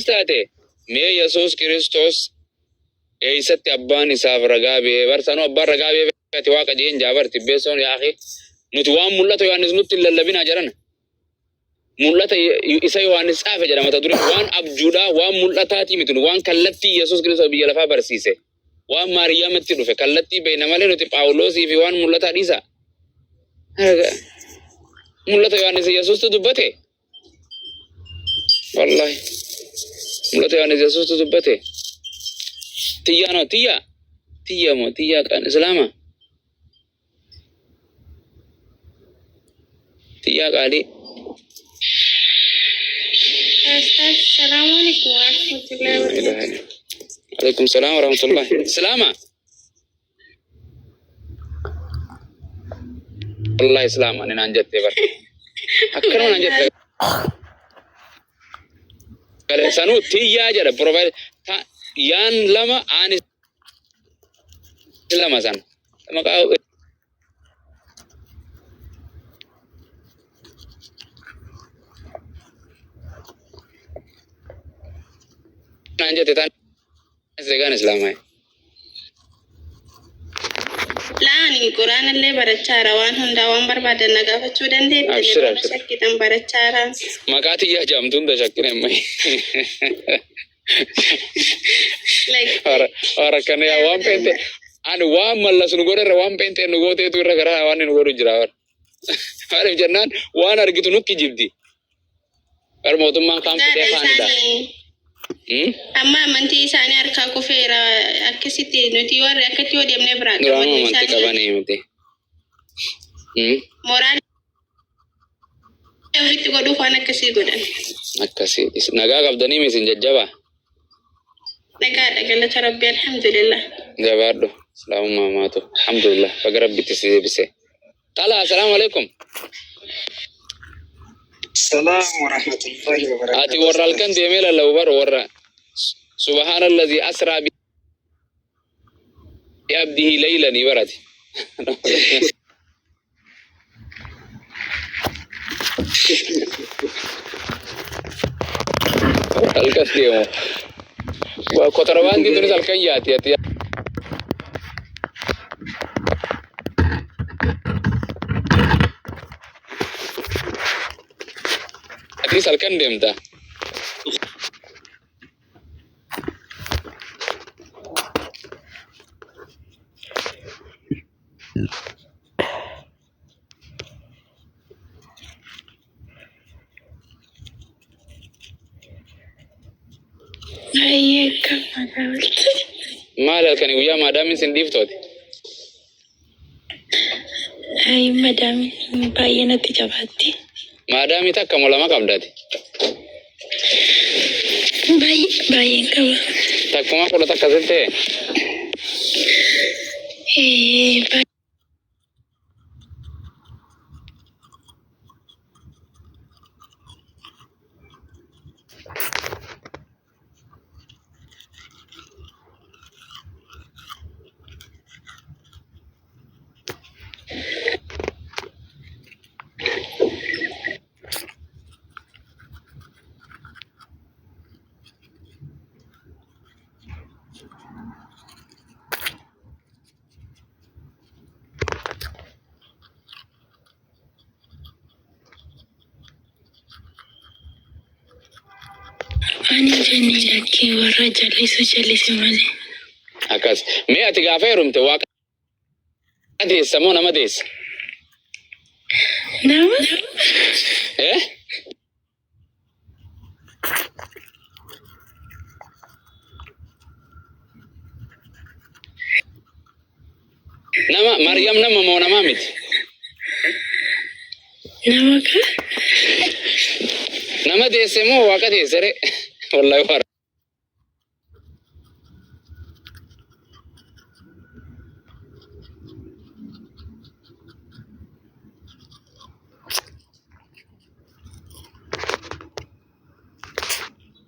taate mee Yesuus Kiristoos eessatti abbaan isaaf ragaa ba'e barsanoo abbaan ragaa ba'e ati waaqa jeen jaabarti beesoon yaaqee nuti waan mul'ata Yohaannis nutti lallabinaa jedhan mul'ata isa Yohaannis xaafe jedhama mata duree waan abjuudhaa waan mul'ataati miti waan kallattii Yesuus Kiristoos biyya lafaa barsiise waan Maariyaamitti dhufe kallattii beena malee nuti Phaawulosii fi waan mul'ataa dhiisa mul'ata Yohaannis Yesuustu dubbate wallahi mul'ata Yohaannis Yesuustu dubbate tiyya no tiyya kan islaama tiyya kali Assalamualaikum warahmatullahi wabarakatuh. Waalaikumsalam warahmatullahi islama wallahi islama ni nanjatte bar akkana nanjatte kale sanu tiyya jara provide yan lama anis lama san maka nanja tetan segan islamai Laani Qur'aan illee barachaara waan hunda waan barbaadan nagaafachuu dandeetti shakkitan barachaara maqaati yaa jamtuun da shakkine mai ora kana ya waan pente ani waan mallas nu godere waan pente nu gote tu irra gara waan nu godu jira war ari jannan waan argitu nukki jibdi ar mootummaan kan fide faanida amma amantii isaanii harkaa kufeera akkasitti nuti warri akkatti yoo deemne biraa qabanii miti moraal walitti godhuuf waan akkasii godhan akkasii nagaa qabdanii misin jajjaba nagaa galata rabbi alhamdulillah jabaadho salaamummaa maato alhamdulillah baga rabbitti si deebise tala assalamu alaikum السلام ورحمة الله وبركاته. أتي ورا الكن ديميل الله وبر ورا سبحان الذي أسرى بعبده ليلا يبرتي الكن ديمو وكتروان دي تونس الكن ياتي misalkan dia minta malah kan ibu ya madamin sendiri tuh ay madami bayi nanti jabati madami tak kamu lama kam dati bayi kamu tak kuma kalau tak kasente bayi Ani jani jaki warra jallisu malee. Akkas mee ati gaafa heerumte waaqa deessa moo nama deessa? Nama? Nama Maryam nama moo nama miti? Nama ka? Nama deesse moo waaqa deesse re? Wallahi war.